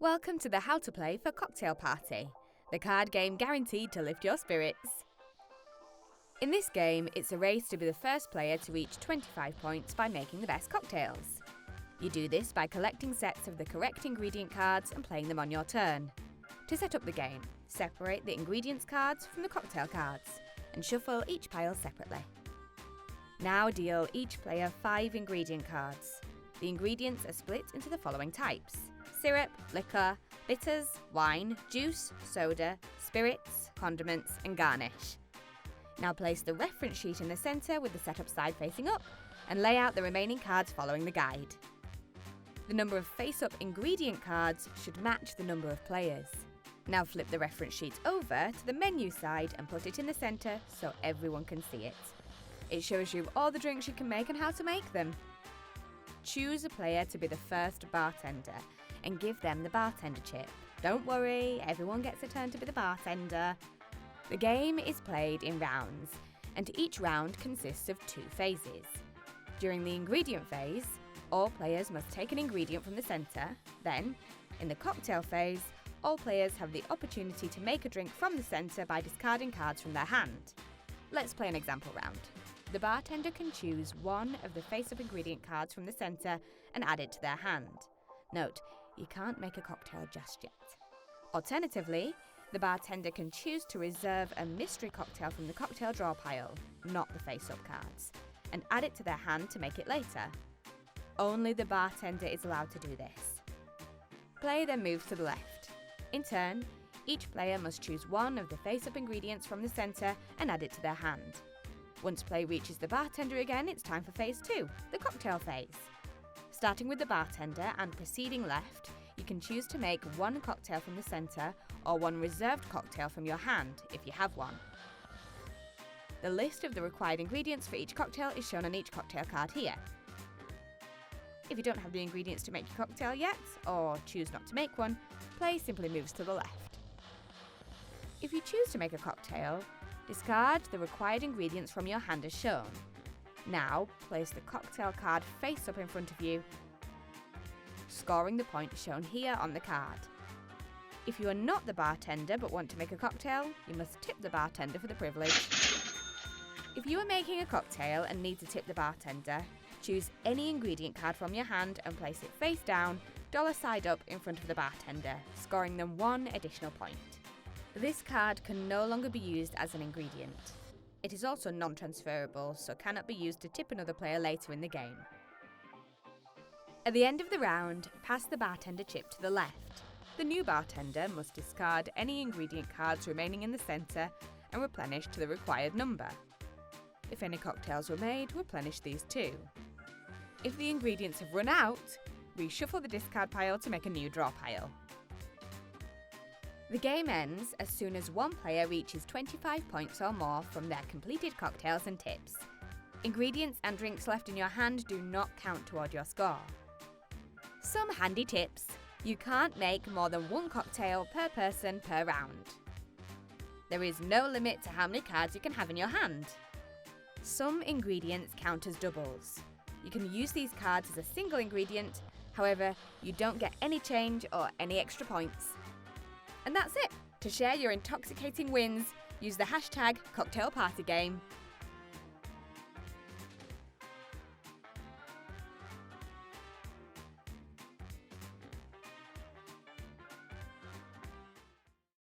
Welcome to the How to Play for Cocktail Party, the card game guaranteed to lift your spirits. In this game, it's a race to be the first player to reach 25 points by making the best cocktails. You do this by collecting sets of the correct ingredient cards and playing them on your turn. To set up the game, separate the ingredients cards from the cocktail cards and shuffle each pile separately. Now deal each player 5 ingredient cards. The ingredients are split into the following types: syrup, liquor, bitters, wine, juice, soda, spirits, condiments and garnish. Now place the reference sheet in the centre with the setup side facing up and lay out the remaining cards following the guide. The number of face-up ingredient cards should match the number of players. Now flip the reference sheet over to the menu side and put it in the centre so everyone can see it. It shows you all the drinks you can make and how to make them. Choose a player to be the first bartender and give them the bartender chip. Don't worry, everyone gets a turn to be the bartender. The game is played in rounds, and each round consists of 2 phases. During the ingredient phase, all players must take an ingredient from the centre. Then, in the cocktail phase, all players have the opportunity to make a drink from the centre by discarding cards from their hand. Let's play an example round. The bartender can choose one of the face-up ingredient cards from the centre and add it to their hand. Note, you can't make a cocktail just yet. Alternatively, the bartender can choose to reserve a mystery cocktail from the cocktail draw pile, not the face-up cards, and add it to their hand to make it later. Only the bartender is allowed to do this. Play then moves to the left. In turn, each player must choose one of the face-up ingredients from the centre and add it to their hand. Once play reaches the bartender again, it's time for phase 2, the cocktail phase. Starting with the bartender and proceeding left, you can choose to make one cocktail from the centre or one reserved cocktail from your hand, if you have one. The list of the required ingredients for each cocktail is shown on each cocktail card here. If you don't have the ingredients to make your cocktail yet, or choose not to make one, play simply moves to the left. If you choose to make a cocktail, discard the required ingredients from your hand as shown. Now, place the cocktail card face up in front of you, scoring the point shown here on the card. If you are not the bartender but want to make a cocktail, you must tip the bartender for the privilege. If you are making a cocktail and need to tip the bartender, choose any ingredient card from your hand and place it face down, dollar side up in front of the bartender, scoring them 1 additional point. This card can no longer be used as an ingredient. It is also non-transferable, so cannot be used to tip another player later in the game. At the end of the round, pass the bartender chip to the left. The new bartender must discard any ingredient cards remaining in the centre and replenish to the required number. If any cocktails were made, replenish these too. If the ingredients have run out, reshuffle the discard pile to make a new draw pile. The game ends as soon as one player reaches 25 points or more from their completed cocktails and tips. Ingredients and drinks left in your hand do not count toward your score. Some handy tips: you can't make more than 1 cocktail per person per round. There is no limit to how many cards you can have in your hand. Some ingredients count as doubles. You can use these cards as a single ingredient, however, you don't get any change or any extra points. And that's it! To share your intoxicating wins, use the hashtag #CocktailPartyGame.